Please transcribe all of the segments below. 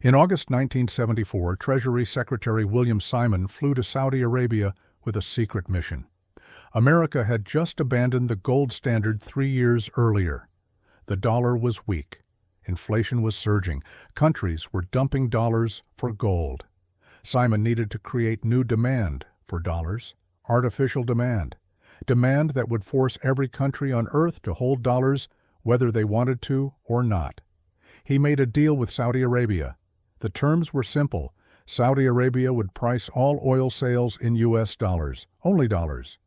In August 1974, Treasury Secretary William Simon flew to Saudi Arabia with a secret mission. America had just abandoned the gold standard 3 years earlier. The dollar was weak. Inflation was surging. Countries were dumping dollars for gold. Simon needed to create new demand for dollars, artificial demand, demand that would force every country on earth to hold dollars whether they wanted to or not. He made a deal with Saudi Arabia. The terms were simple. Saudi Arabia would price all oil sales in U.S. dollars, only dollars.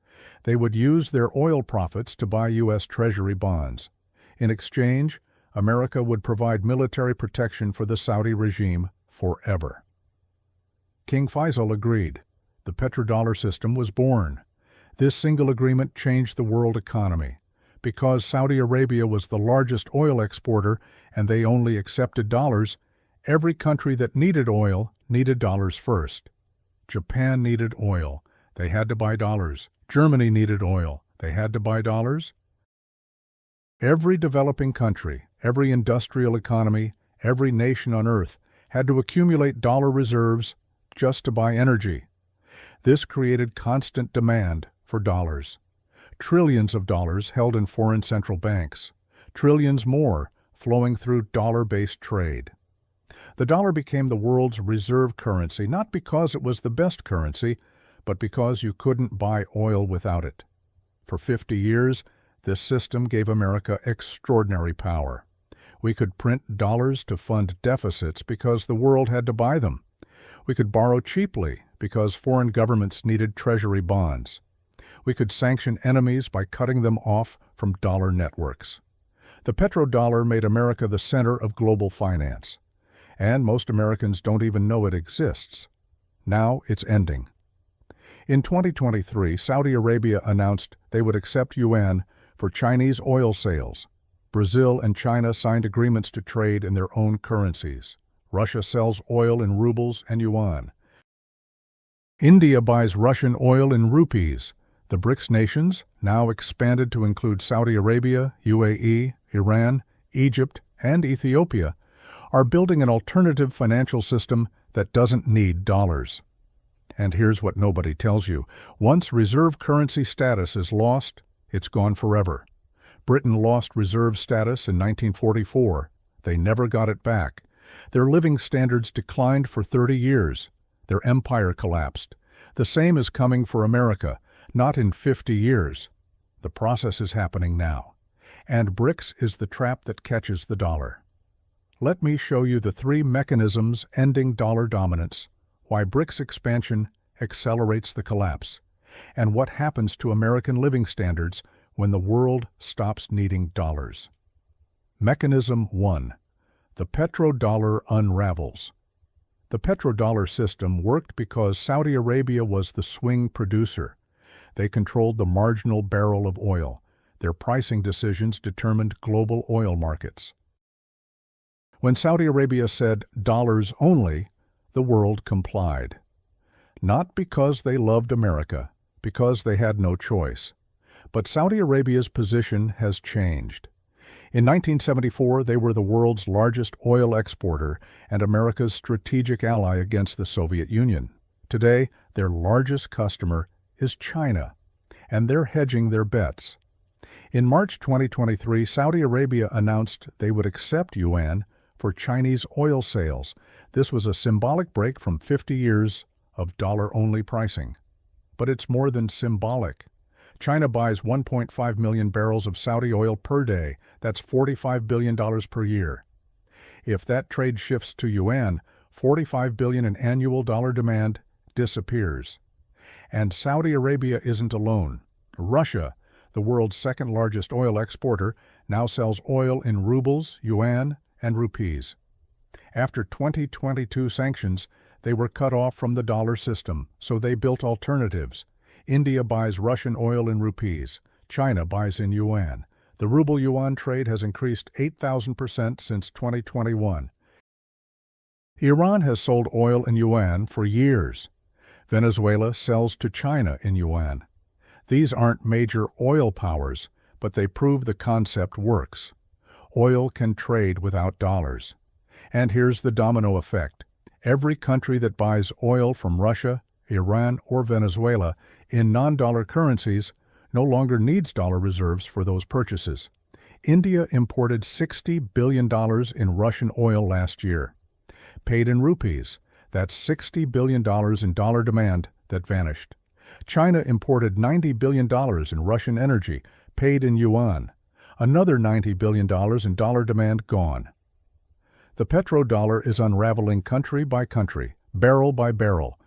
They would use their oil profits to buy U.S. Treasury bonds. In exchange, America would provide military protection for the Saudi regime forever. King Faisal agreed. The petrodollar system was born. This single agreement changed the world economy. Because Saudi Arabia was the largest oil exporter and they only accepted dollars, every country that needed oil needed dollars first. Japan needed oil. They had to buy dollars. Germany needed oil. They had to buy dollars. Every developing country, every industrial economy, every nation on earth had to accumulate dollar reserves just to buy energy. This created constant demand for dollars. Trillions of dollars held in foreign central banks. Trillions more flowing through dollar-based trade. The dollar became the world's reserve currency, not because it was the best currency, but because you couldn't buy oil without it. For 50 years, this system gave America extraordinary power. We could print dollars to fund deficits because the world had to buy them. We could borrow cheaply because foreign governments needed treasury bonds. We could sanction enemies by cutting them off from dollar networks. The petrodollar made America the center of global finance. And most Americans don't even know it exists. Now it's ending. In 2023, Saudi Arabia announced they would accept yuan for Chinese oil sales. Brazil and China signed agreements to trade in their own currencies. Russia sells oil in rubles and yuan. India buys Russian oil in rupees. The BRICS nations, now expanded to include Saudi Arabia, UAE, Iran, Egypt, and Ethiopia, are building an alternative financial system that doesn't need dollars. And here's what nobody tells you. Once reserve currency status is lost, it's gone forever. Britain lost reserve status in 1944. They never got it back. Their living standards declined for 30 years. Their empire collapsed. The same is coming for America, not in 50 years. The process is happening now. And BRICS is the trap that catches the dollar. Let me show you the 3 mechanisms ending dollar dominance, why BRICS expansion accelerates the collapse, and what happens to American living standards when the world stops needing dollars. Mechanism 1. The petrodollar unravels. The petrodollar system worked because Saudi Arabia was the swing producer. They controlled the marginal barrel of oil. Their pricing decisions determined global oil markets. When Saudi Arabia said dollars only, the world complied. Not because they loved America, because they had no choice. But Saudi Arabia's position has changed. In 1974, they were the world's largest oil exporter and America's strategic ally against the Soviet Union. Today, their largest customer is China, and they're hedging their bets. In March 2023, Saudi Arabia announced they would accept yuan for Chinese oil sales. This was a symbolic break from 50 years of dollar-only pricing. But it's more than symbolic. China buys 1.5 million barrels of Saudi oil per day. That's $45 billion per year. If that trade shifts to yuan, $45 billion in annual dollar demand disappears. And Saudi Arabia isn't alone. Russia, the world's second-largest oil exporter, now sells oil in rubles, yuan, and rupees. After 2022 sanctions, they were cut off from the dollar system, so they built alternatives. India buys Russian oil in rupees. China buys in yuan. The ruble-yuan trade has increased 8,000% since 2021. Iran has sold oil in yuan for years. Venezuela sells to China in yuan. These aren't major oil powers, but they prove the concept works. Oil can trade without dollars. And here's the domino effect. Every country that buys oil from Russia, Iran, or Venezuela in non-dollar currencies no longer needs dollar reserves for those purchases. India imported $60 billion in Russian oil last year. Paid in rupees, that's $60 billion in dollar demand that vanished. China imported $90 billion in Russian energy, paid in yuan. Another $90 billion in dollar demand gone. The petrodollar is unraveling country by country, barrel by barrel,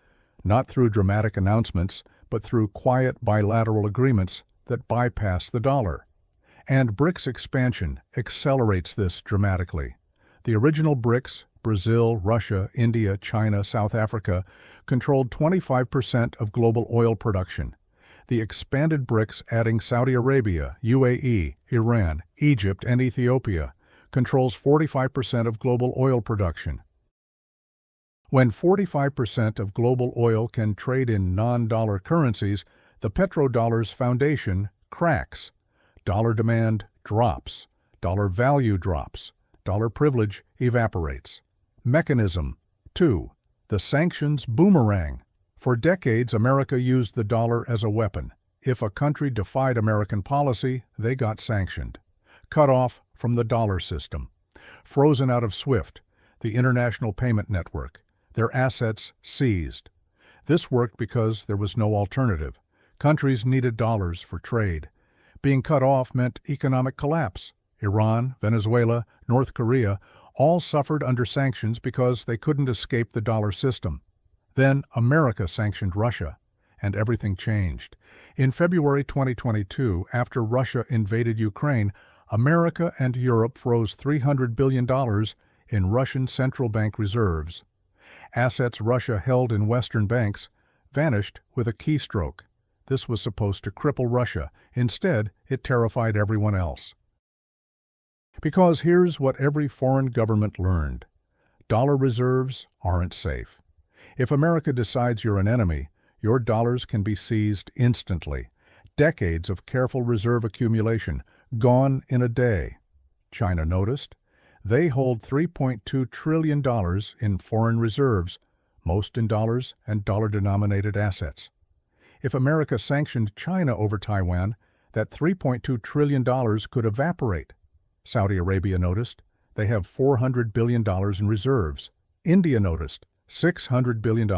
not through dramatic announcements, but through quiet bilateral agreements that bypass the dollar. And BRICS expansion accelerates this dramatically. The original BRICS, Brazil, Russia, India, China, South Africa, controlled 25% of global oil production. The expanded BRICS, adding Saudi Arabia, UAE, Iran, Egypt, and Ethiopia, controls 45% of global oil production. When 45% of global oil can trade in non-dollar currencies, the petrodollar's foundation cracks. Dollar demand drops. Dollar value drops. Dollar privilege evaporates. Mechanism 2. The sanctions boomerang. For decades, America used the dollar as a weapon. If a country defied American policy, they got sanctioned. Cut off from the dollar system. Frozen out of SWIFT, the international payment network. Their assets seized. This worked because there was no alternative. Countries needed dollars for trade. Being cut off meant economic collapse. Iran, Venezuela, North Korea all suffered under sanctions because they couldn't escape the dollar system. Then America sanctioned Russia, and everything changed. In February 2022, after Russia invaded Ukraine, America and Europe froze $300 billion in Russian central bank reserves. Assets Russia held in Western banks vanished with a keystroke. This was supposed to cripple Russia. Instead, it terrified everyone else. Because here's what every foreign government learned. Dollar reserves aren't safe. If America decides you're an enemy, your dollars can be seized instantly. Decades of careful reserve accumulation, gone in a day. China noticed. They hold $3.2 trillion in foreign reserves, most in dollars and dollar-denominated assets. If America sanctioned China over Taiwan, that $3.2 trillion could evaporate. Saudi Arabia noticed. They have $400 billion in reserves. India noticed. $600 billion.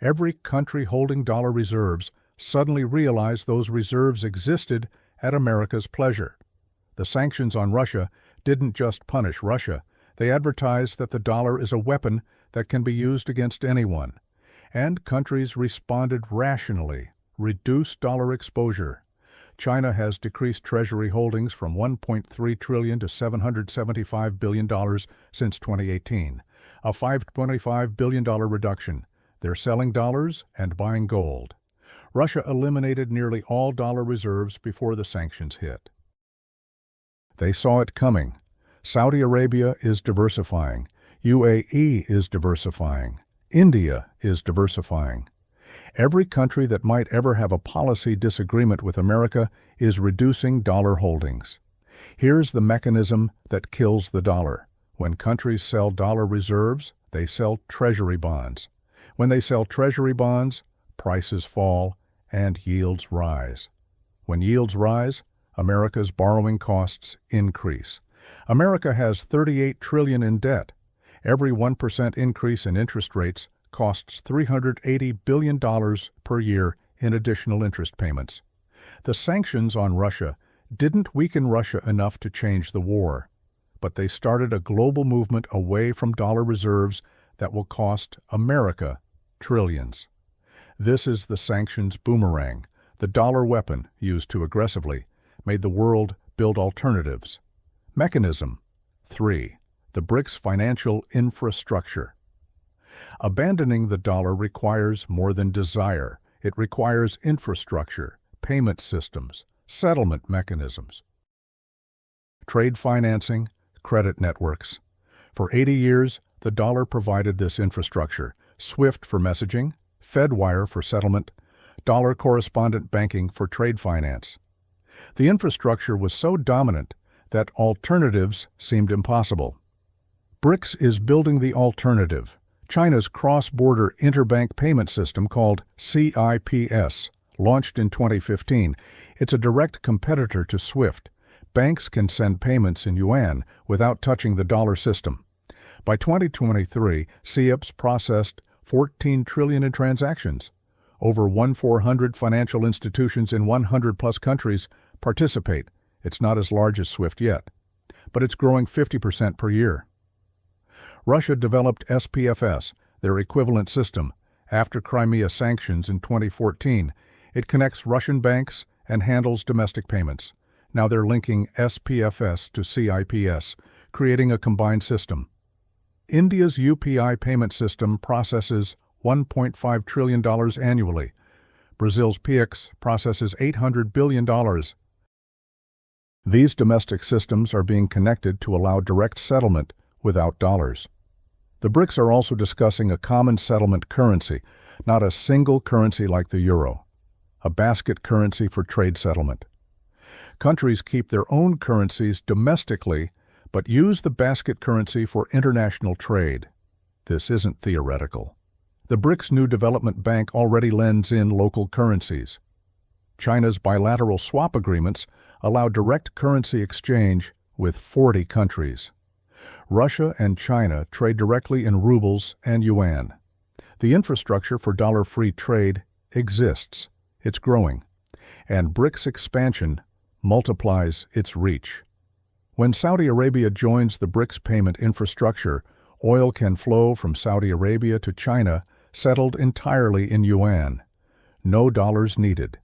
Every country holding dollar reserves suddenly realized those reserves existed at America's pleasure. The sanctions on Russia didn't just punish Russia. They advertised that the dollar is a weapon that can be used against anyone. And countries responded rationally, reduced dollar exposure. China has decreased Treasury holdings from $1.3 trillion to $775 billion since 2018, a $525 billion reduction. They're selling dollars and buying gold. Russia eliminated nearly all dollar reserves before the sanctions hit. They saw it coming. Saudi Arabia is diversifying. UAE is diversifying. India is diversifying. Every country that might ever have a policy disagreement with America is reducing dollar holdings. Here's the mechanism that kills the dollar. When countries sell dollar reserves, they sell treasury bonds. When they sell treasury bonds, prices fall and yields rise. When yields rise, America's borrowing costs increase. America has $38 trillion in debt. Every 1% increase in interest rates costs $380 billion per year in additional interest payments. The sanctions on Russia didn't weaken Russia enough to change the war, but they started a global movement away from dollar reserves that will cost America trillions. This is the sanctions boomerang. The dollar weapon, used too aggressively, made the world build alternatives. Mechanism 3. The BRICS financial infrastructure. Abandoning the dollar requires more than desire. It requires infrastructure, payment systems, settlement mechanisms, trade financing, credit networks. For 80 years, the dollar provided this infrastructure: SWIFT for messaging, FedWire for settlement, dollar correspondent banking for trade finance. The infrastructure was so dominant that alternatives seemed impossible. BRICS is building the alternative. China's cross-border interbank payment system called CIPS, launched in 2015. It's a direct competitor to SWIFT. Banks can send payments in yuan without touching the dollar system. By 2023, CIPS processed 14 trillion in transactions. Over 1,400 financial institutions in 100-plus countries participate. It's not as large as SWIFT yet, but it's growing 50% per year. Russia developed SPFS, their equivalent system, after Crimea sanctions in 2014. It connects Russian banks and handles domestic payments. Now they're linking SPFS to CIPS, creating a combined system. India's UPI payment system processes $1.5 trillion annually. Brazil's PIX processes $800 billion. These domestic systems are being connected to allow direct settlement without dollars. The BRICS are also discussing a common settlement currency, not a single currency like the euro, a basket currency for trade settlement. Countries keep their own currencies domestically, but use the basket currency for international trade. This isn't theoretical. The BRICS New Development Bank already lends in local currencies. China's bilateral swap agreements allow direct currency exchange with 40 countries. Russia and China trade directly in rubles and yuan. The infrastructure for dollar-free trade exists. It's growing. And BRICS expansion multiplies its reach. When Saudi Arabia joins the BRICS payment infrastructure, oil can flow from Saudi Arabia to China, settled entirely in yuan. No dollars needed.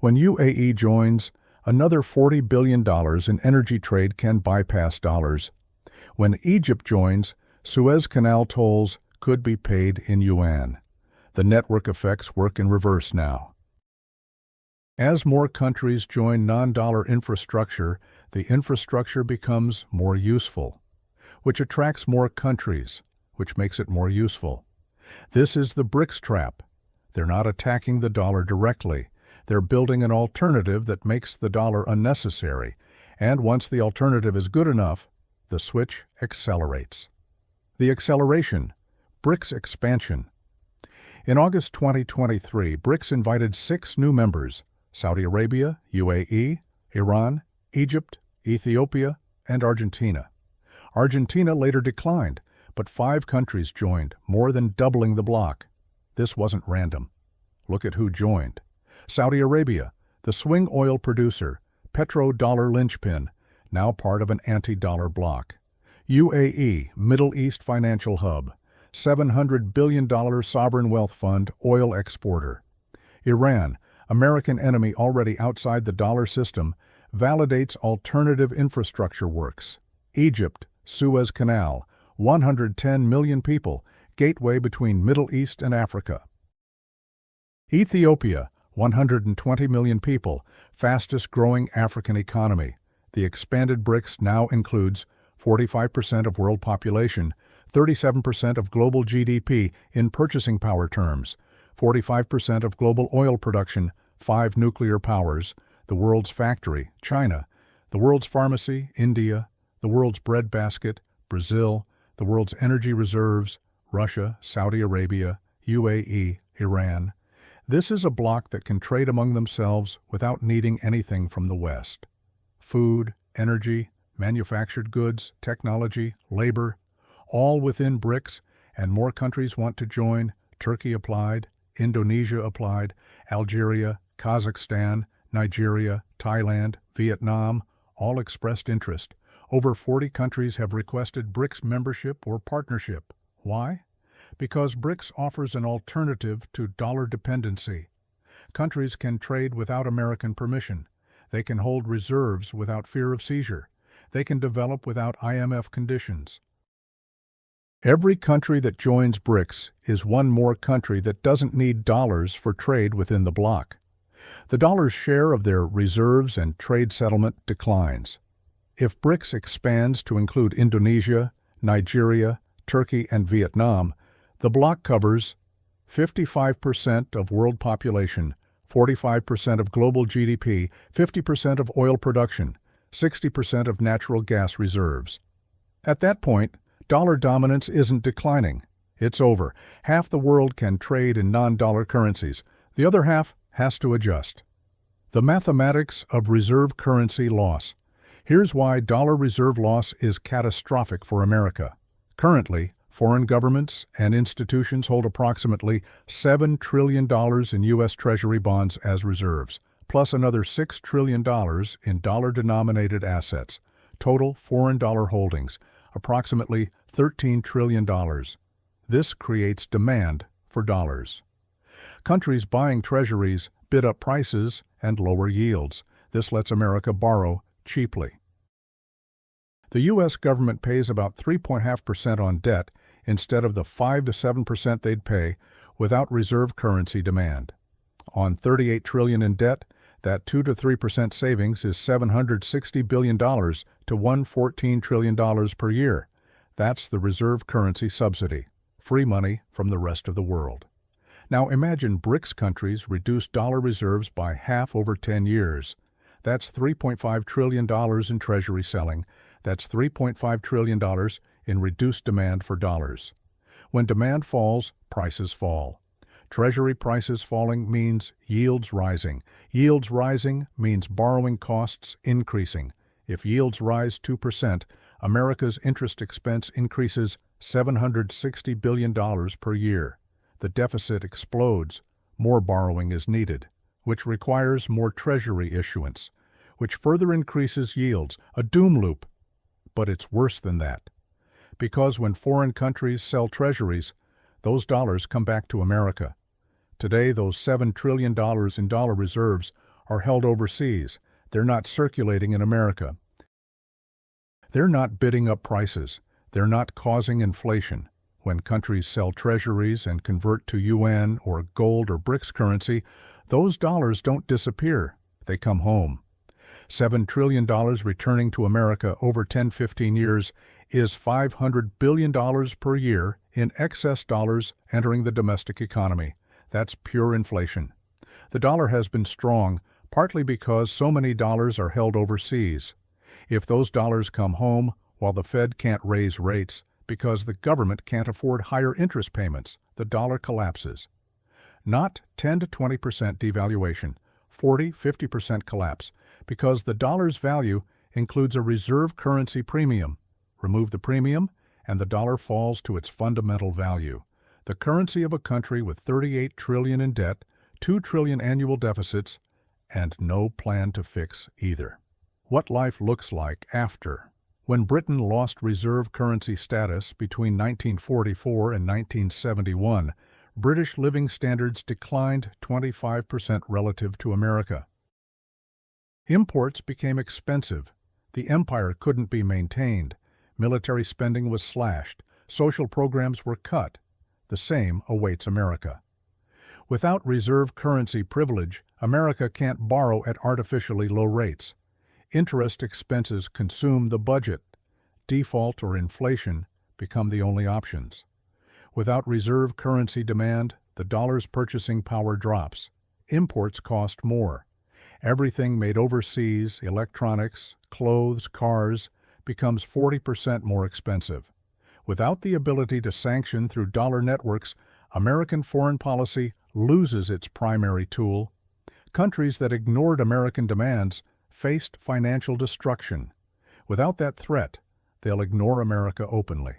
When UAE joins, another $40 billion in energy trade can bypass dollars. When Egypt joins, Suez Canal tolls could be paid in yuan. The network effects work in reverse now. As more countries join non-dollar infrastructure, the infrastructure becomes more useful, which attracts more countries, which makes it more useful. This is the BRICS trap. They're not attacking the dollar directly. They're building an alternative that makes the dollar unnecessary, and once the alternative is good enough, the switch accelerates. The acceleration, BRICS expansion. In August 2023, BRICS invited 6 new members: Saudi Arabia, UAE, Iran, Egypt, Ethiopia, and Argentina. Argentina later declined, but 5 countries joined, more than doubling the bloc. This wasn't random. Look at who joined. Saudi Arabia, the swing oil producer, petrodollar linchpin, now part of an anti-dollar bloc. UAE, Middle East financial hub, $700 billion sovereign wealth fund, oil exporter. Iran, American enemy already outside the dollar system, validates alternative infrastructure works. Egypt, Suez Canal, 110 million people, gateway between Middle East and Africa. Ethiopia, 120 million people, fastest growing African economy. The expanded BRICS now includes 45% of world population, 37% of global GDP in purchasing power terms, 45% of global oil production, 5 nuclear powers, the world's factory, China, the world's pharmacy, India, the world's breadbasket, Brazil, the world's energy reserves, Russia, Saudi Arabia, UAE, Iran. This is a bloc that can trade among themselves without needing anything from the West. Food, energy, manufactured goods, technology, labor, all within BRICS, and more countries want to join. Turkey applied, Indonesia applied, Algeria, Kazakhstan, Nigeria, Thailand, Vietnam, all expressed interest. Over 40 countries have requested BRICS membership or partnership. Why? Because BRICS offers an alternative to dollar dependency. Countries can trade without American permission. They can hold reserves without fear of seizure. They can develop without IMF conditions. Every country that joins BRICS is one more country that doesn't need dollars for trade within the bloc. The dollar's share of their reserves and trade settlement declines. If BRICS expands to include Indonesia, Nigeria, Turkey, and Vietnam, the bloc covers 55% of world population, 45% of global GDP, 50% of oil production, 60% of natural gas reserves. At that point, Dollar dominance isn't declining. It's over. Half the world can trade in non-dollar currencies. The other half has to adjust. The mathematics of reserve currency loss. Here's why dollar reserve loss is catastrophic for America. Currently, foreign governments and institutions hold approximately $7 trillion in U.S. Treasury bonds as reserves, plus another $6 trillion in dollar-denominated assets. Total foreign dollar holdings, approximately $13 trillion. This creates demand for dollars. Countries buying treasuries bid up prices and lower yields. This lets America borrow cheaply. The U.S. government pays about 3.5% on debt instead of the 5 to 7% they'd pay without reserve currency demand. On $38 trillion in debt, that 2 to 3% savings is $760 billion to $114 trillion per year. That's the reserve currency subsidy, free money from the rest of the world. Now imagine BRICS countries reduce dollar reserves by half over 10 years. That's $3.5 trillion in treasury selling. That's $3.5 trillion in reduced demand for dollars. When demand falls, prices fall. Treasury prices falling means yields rising. Yields rising means borrowing costs increasing. If yields rise 2%, America's interest expense increases $760 billion per year. The deficit explodes. More borrowing is needed, which requires more treasury issuance, which further increases yields, a doom loop. But it's worse than that. Because when foreign countries sell treasuries, those dollars come back to America. Today, those $7 trillion in dollar reserves are held overseas. They're not circulating in America. They're not bidding up prices. They're not causing inflation. When countries sell treasuries and convert to yuan or gold or BRICS currency, those dollars don't disappear. They come home. $7 trillion returning to America over 10-15 years is $500 billion per year in excess dollars entering the domestic economy. That's pure inflation. The dollar has been strong, partly because so many dollars are held overseas. If those dollars come home, while the Fed can't raise rates, because the government can't afford higher interest payments, the dollar collapses. Not 10 to 20% devaluation, 40-50% collapse, because the dollar's value includes a reserve currency premium. Remove the premium, and the dollar falls to its fundamental value. The currency of a country with $38 trillion in debt, $2 trillion annual deficits, and no plan to fix either. What life looks like after. When Britain lost reserve currency status between 1944 and 1971, British living standards declined 25% relative to America. Imports became expensive. The empire couldn't be maintained. Military spending was slashed. Social programs were cut. The same awaits America. Without reserve currency privilege, America can't borrow at artificially low rates. Interest expenses consume the budget. Default or inflation become the only options. Without reserve currency demand, the dollar's purchasing power drops. Imports cost more. Everything made overseas, electronics, clothes, cars, becomes 40% more expensive. Without the ability to sanction through dollar networks, American foreign policy loses its primary tool. Countries that ignored American demands faced financial destruction. Without that threat, they'll ignore America openly.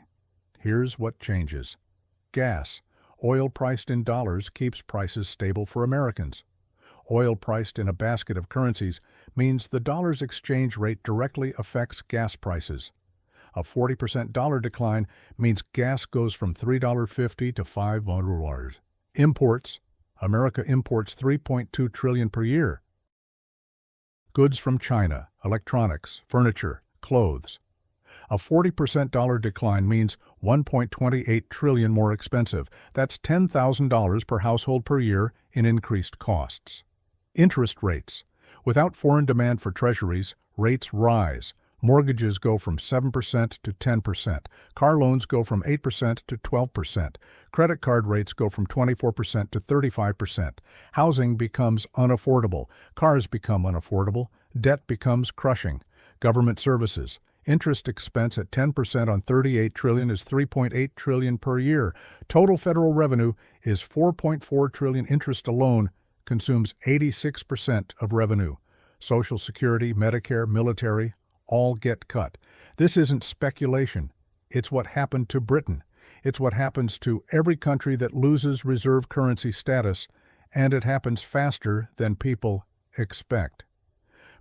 Here's what changes. Gas. Oil priced in dollars keeps prices stable for Americans. Oil priced in a basket of currencies means the dollar's exchange rate directly affects gas prices. A 40% dollar decline means gas goes from $3.50 to $5. Imports. America imports $3.2 trillion per year. Goods from China, electronics, furniture, clothes. A 40% dollar decline means $1.28 trillion more expensive. That's $10,000 per household per year in increased costs. Interest rates. Without foreign demand for treasuries, rates rise. Mortgages go from 7% to 10%. Car loans go from 8% to 12%. Credit card rates go from 24% to 35%. Housing becomes unaffordable. Cars become unaffordable. Debt becomes crushing. Government services. Interest expense at 10% on $38 trillion is $3.8 trillion per year. Total federal revenue is $4.4 trillion. Interest alone consumes 86% of revenue. Social Security, Medicare, military, all get cut. This isn't speculation. It's what happened to Britain. It's what happens to every country that loses reserve currency status, and it happens faster than people expect.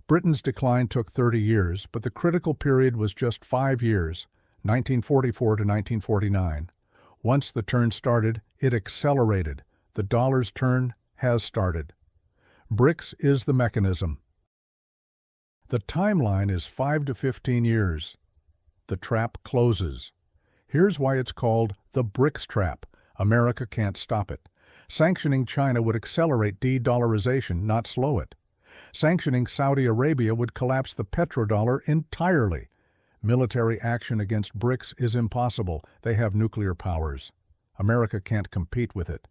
Britain's decline took 30 years, but the critical period was just 5 years, 1944 to 1949. Once the turn started, it accelerated. The dollar's turn has started. BRICS is the mechanism. The timeline is 5 to 15 years. The trap closes. Here's why it's called the BRICS trap. America can't stop it. Sanctioning China would accelerate de-dollarization, not slow it. Sanctioning Saudi Arabia would collapse the petrodollar entirely. Military action against BRICS is impossible. They have nuclear powers. America can't compete with it.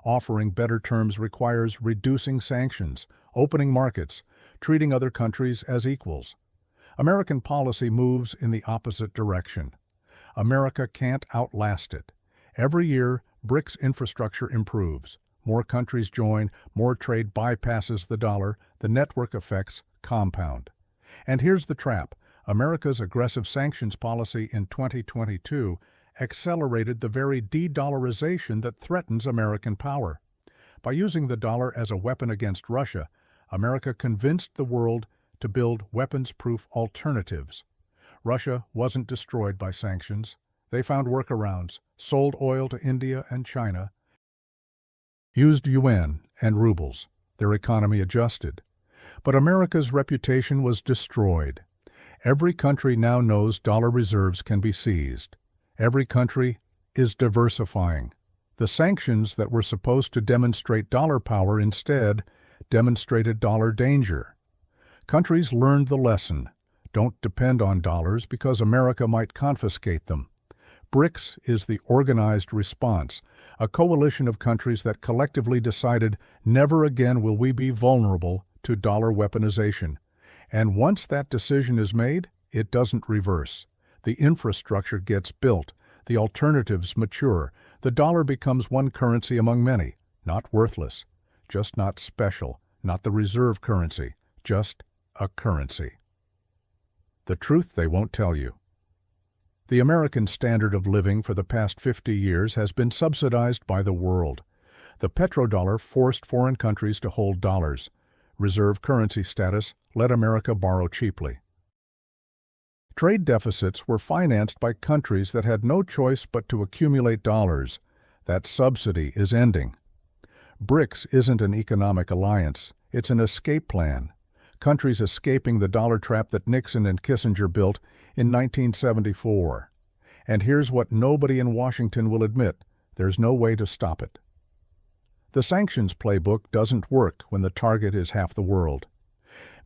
Offering better terms requires reducing sanctions, opening markets, treating other countries as equals. American policy moves in the opposite direction. America can't outlast it. Every year, BRICS infrastructure improves. More countries join, more trade bypasses the dollar, the network effects compound. And here's the trap. America's aggressive sanctions policy in 2022 accelerated the very de-dollarization that threatens American power. By using the dollar as a weapon against Russia, America convinced the world to build weapons-proof alternatives. Russia wasn't destroyed by sanctions. They found workarounds, sold oil to India and China, used yuan and rubles. Their economy adjusted. But America's reputation was destroyed. Every country now knows dollar reserves can be seized. Every country is diversifying. The sanctions that were supposed to demonstrate dollar power instead demonstrated dollar danger. Countries learned the lesson. Don't depend on dollars because America might confiscate them. BRICS is the organized response, a coalition of countries that collectively decided never again will we be vulnerable to dollar weaponization. And once that decision is made, it doesn't reverse. The infrastructure gets built, the alternatives mature, the dollar becomes one currency among many, not worthless, just not special, not the reserve currency, just a currency. The truth they won't tell you. The American standard of living for the past 50 years has been subsidized by the world. The petrodollar forced foreign countries to hold dollars. Reserve currency status let America borrow cheaply. Trade deficits were financed by countries that had no choice but to accumulate dollars. That subsidy is ending. BRICS isn't an economic alliance. It's an escape plan. Countries escaping the dollar trap that Nixon and Kissinger built in 1974. And here's what nobody in Washington will admit: there's no way to stop it. The sanctions playbook doesn't work when the target is half the world.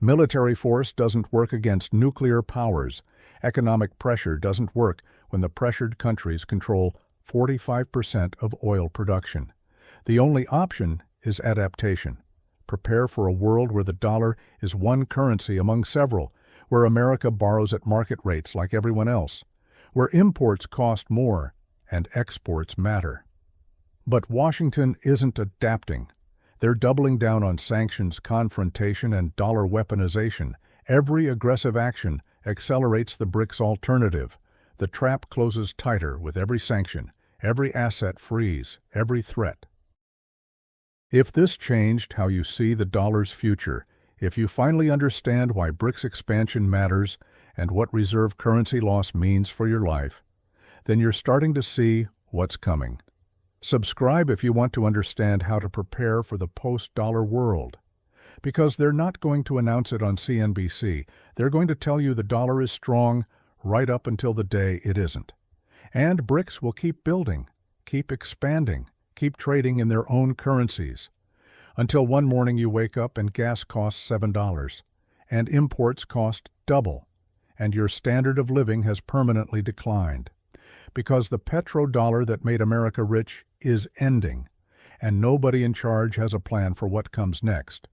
Military force doesn't work against nuclear powers. Economic pressure doesn't work when the pressured countries control 45% of oil production. The only option is adaptation. Prepare for a world where the dollar is one currency among several, where America borrows at market rates like everyone else, where imports cost more and exports matter. But Washington isn't adapting. They're doubling down on sanctions, confrontation, and dollar weaponization. Every aggressive action accelerates the BRICS alternative. The trap closes tighter with every sanction, every asset freeze, every threat. If this changed how you see the dollar's future, if you finally understand why BRICS expansion matters and what reserve currency loss means for your life, then you're starting to see what's coming. Subscribe if you want to understand how to prepare for the post-dollar world. Because they're not going to announce it on CNBC. They're going to tell you the dollar is strong right up until the day it isn't. And BRICS will keep building, keep expanding, keep trading in their own currencies. Until one morning you wake up and gas costs $7, and imports cost double, and your standard of living has permanently declined. Because the petrodollar that made America rich is ending, and nobody in charge has a plan for what comes next.